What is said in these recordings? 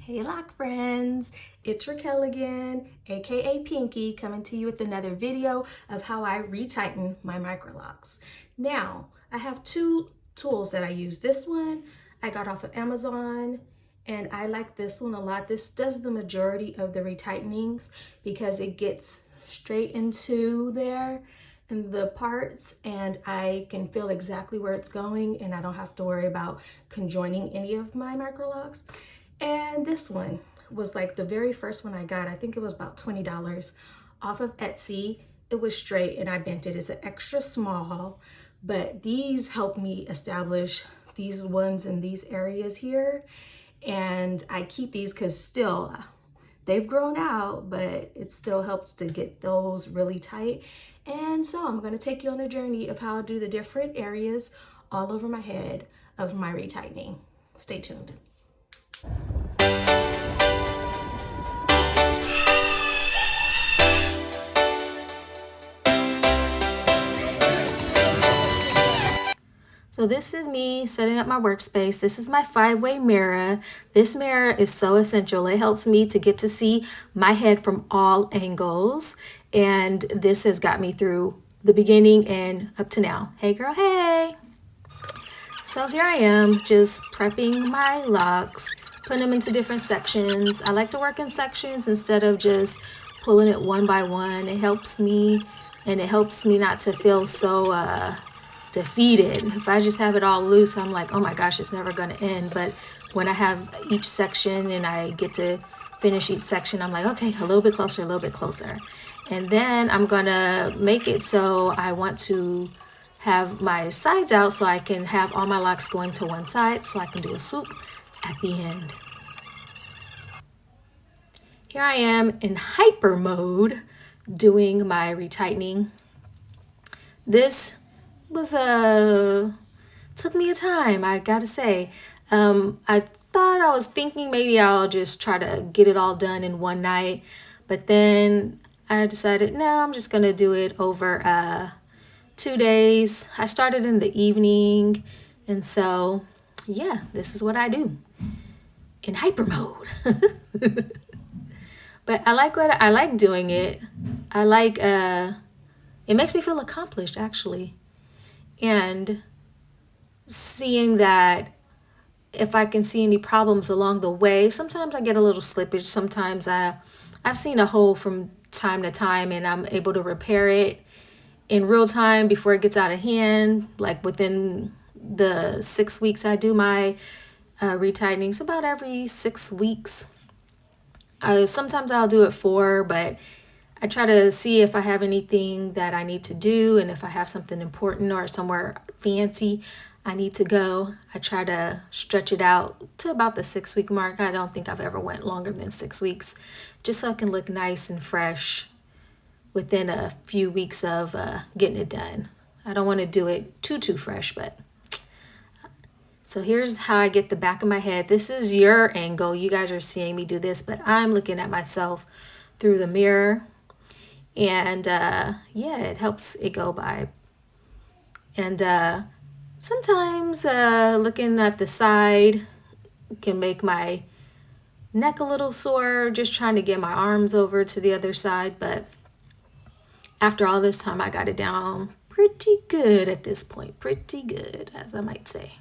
Hey Loc Friends, it's Raquel again, aka Pinky, coming to you with another video of how I retighten my Microlocs. Now, I have two tools that I use. This one I got off of Amazon, and I like this one a lot. This does the majority of the retightnings because it gets straight into there in the parts, and I can feel exactly where it's going, and I don't have to worry about conjoining any of my Microlocs. And this one was like the very first one I got. I think it was about $20 off of Etsy. It was straight and I bent it. It's an extra small, but these help me establish these ones in these areas here. And I keep these because still they've grown out, but it still helps to get those really tight. And so I'm going to take you on a journey of how I do the different areas all over my head of my retightening. Stay tuned. So this is me setting up my workspace. This is my 5-way mirror. This mirror is so essential. It helps me to get to see my head from all angles. And this has got me through the beginning and up to now. Hey girl, hey. So here I am just prepping my locks, putting them into different sections. I like to work in sections instead of just pulling it one by one. It helps me, and it helps me not to feel so defeated. If I just have it all loose, I'm like, oh my gosh, it's never going to end. But when I have each section and I get to finish each section, I'm like, okay, a little bit closer, a little bit closer. And then I'm going to make it so I want to have my sides out so I can have all my locks going to one side so I can do a swoop at the end. Here I am in hyper mode doing my retightening. This was took me a time, I gotta say. I thought I was thinking maybe I'll just try to get it all done in one night, but then I decided no, I'm just gonna do it over 2 days. I started in the evening, and so yeah, this is what I do in hyper mode. But I like doing it. I like it makes me feel accomplished actually. And seeing that if I can see any problems along the way, sometimes I get a little slippage. Sometimes I've seen a hole from time to time and I'm able to repair it in real time before it gets out of hand. Like within the 6 weeks I do my retightening, about every 6 weeks. Sometimes I'll do it 4, but I try to see if I have anything that I need to do, and if I have something important or somewhere fancy I need to go. I try to stretch it out to about the 6-week mark. I don't think I've ever went longer than 6 weeks, just so I can look nice and fresh within a few weeks of getting it done. I don't want to do it too fresh, but so here's how I get the back of my head. This is your angle. You guys are seeing me do this, but I'm looking at myself through the mirror. And yeah, it helps it go by. And sometimes looking at the side can make my neck a little sore, just trying to get my arms over to the other side. But after all this time, I got it down pretty good at this point. Pretty good, as I might say.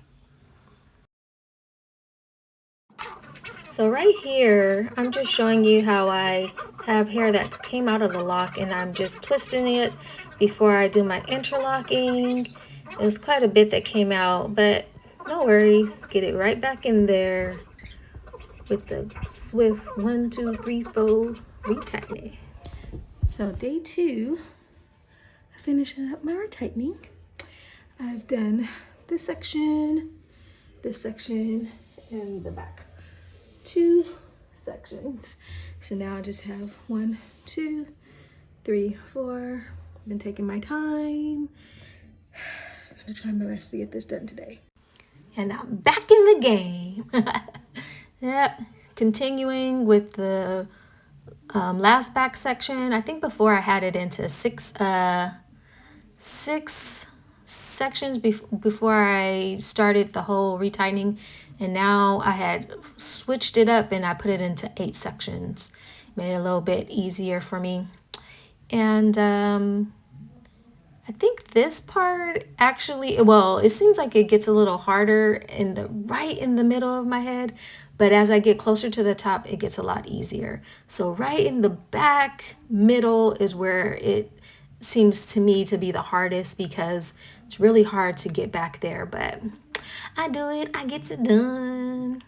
So right here, I'm just showing you how I have hair that came out of the lock, and I'm just twisting it before I do my interlocking. There's quite a bit that came out, but no worries. Get it right back in there with the swift 1, 2, 3, 4 retightening. So day 2, finishing up my retightening. I've done this section, and the back. 2 sections. So now I just have 1, 2, 3, 4. I've been taking my time. I'm gonna try my best to get this done today. And I'm back in the game. Yep. Continuing with the last back section. I think before I had it into 6 sections before I started the whole retightening And now I had switched it up and I put it into 8 sections. Made it a little bit easier for me. And I think this part actually, well, it seems like it gets a little harder in the right in the middle of my head, but as I get closer to the top, it gets a lot easier. So right in the back middle is where it seems to me to be the hardest because it's really hard to get back there, but I do it, I get it done.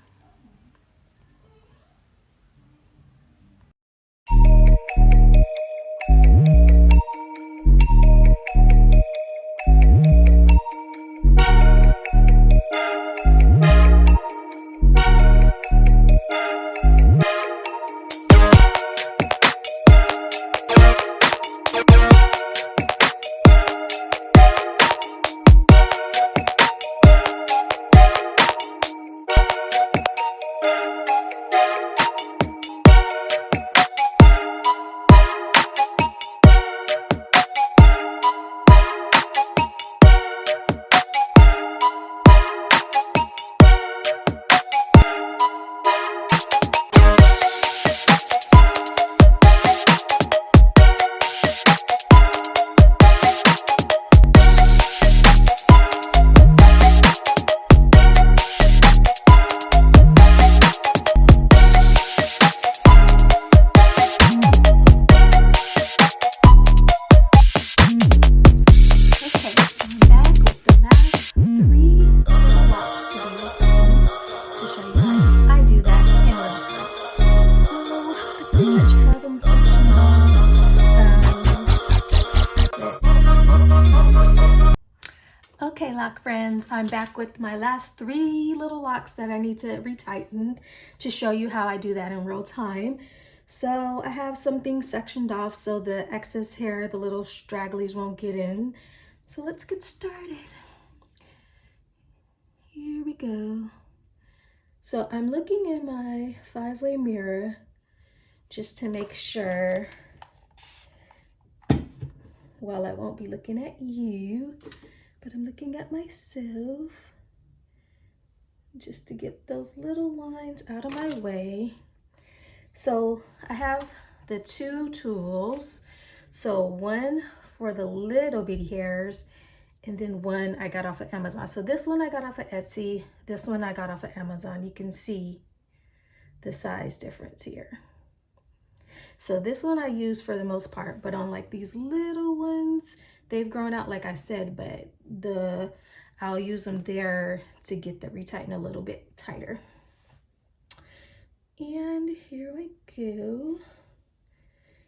Okay, Loc Friends, I'm back with my last 3 little locks that I need to retighten to show you how I do that in real time. So I have some things sectioned off so the excess hair, the little stragglies won't get in. So let's get started. Here we go. So I'm looking in my 5-way mirror just to make sure, well, I won't be looking at you, but I'm looking at myself just to get those little lines out of my way. So I have the 2 tools. So one for the little bitty hairs and then one I got off of Amazon. So this one I got off of Etsy. This one I got off of Amazon. You can see the size difference here. So this one I use for the most part, but on like these little ones, they've grown out like I said, but I'll use them there to get the retighten a little bit tighter. And here we go.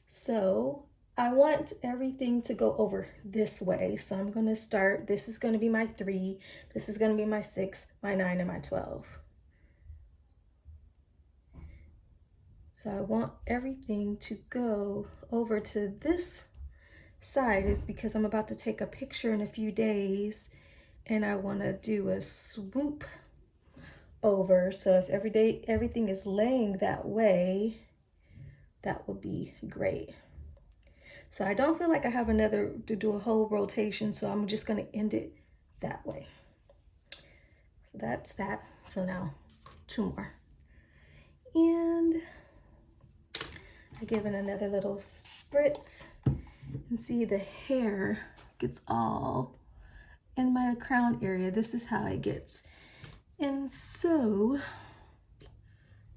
So I want everything to go over this way. So I'm gonna start, this is gonna be my 3, this is gonna be my 6, my 9, and my 12. So I want everything to go over to this side is because I'm about to take a picture in a few days and I wanna do a swoop over. So if everything is laying that way, that would be great. So I don't feel like I have another to do a whole rotation, so I'm just gonna end it that way. So that's that. So now 2 more. And I give it another little spritz and see the hair gets all in my crown area. This is how it gets. And so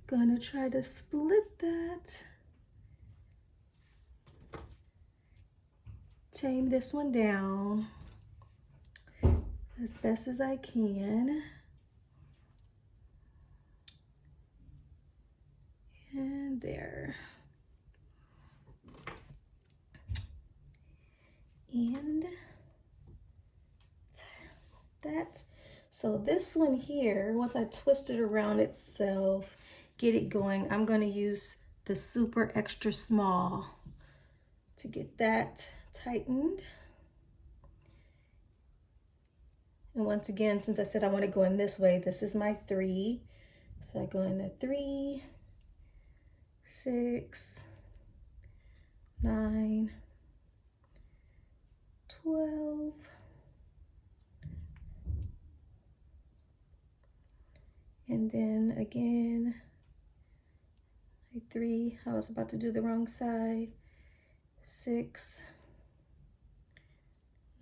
gonna try to split that. Tame this one down as best as I can. And there. And that. So this one here, once I twist it around itself, get it going, I'm going to use the super extra small to get that tightened. And once again, since I said I want to go in this way, this is my 3. So I go in a 3, 6, 9, 12, And then again, my 3, I was about to do the wrong side, 6,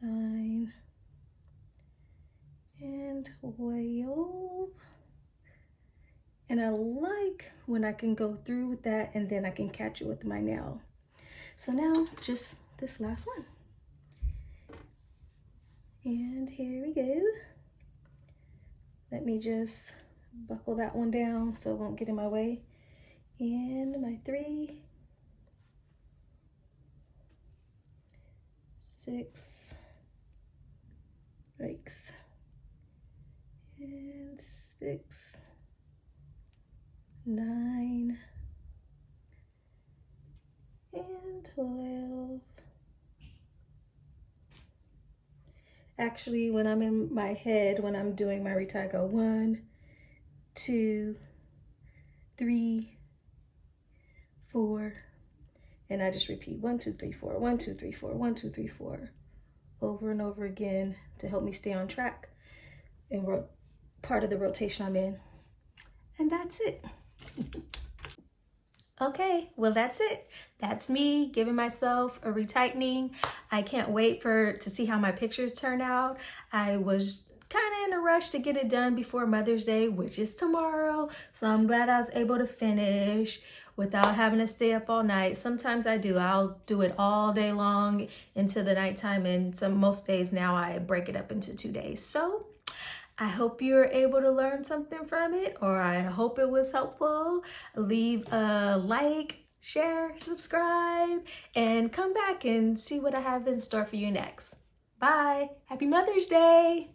9, and 12. And I like when I can go through with that and then I can catch it with my nail. So now just this last one. And here we go. Let me just buckle that one down so it won't get in my way. And my 3, 6 breaks, and 6, 9, and 12. Actually, when I'm in my head, when I'm doing my retie, I go 1, 2, 3, 4, and I just repeat 1, 2, 3, 4, 1, 2, 3, 4, 1, 2, 3, 4, over and over again to help me stay on track and part of the rotation I'm in. And that's it. Okay, well that's it. That's me giving myself a retightening. I can't wait to see how my pictures turn out. I was kind of in a rush to get it done before Mother's Day, which is tomorrow. So I'm glad I was able to finish without having to stay up all night. Sometimes I do. I'll do it all day long into the nighttime, and most days now I break it up into 2 days. So I hope you're able to learn something from it, or I hope it was helpful. Leave a like, share, subscribe, and come back and see what I have in store for you next. Bye. Happy Mother's Day.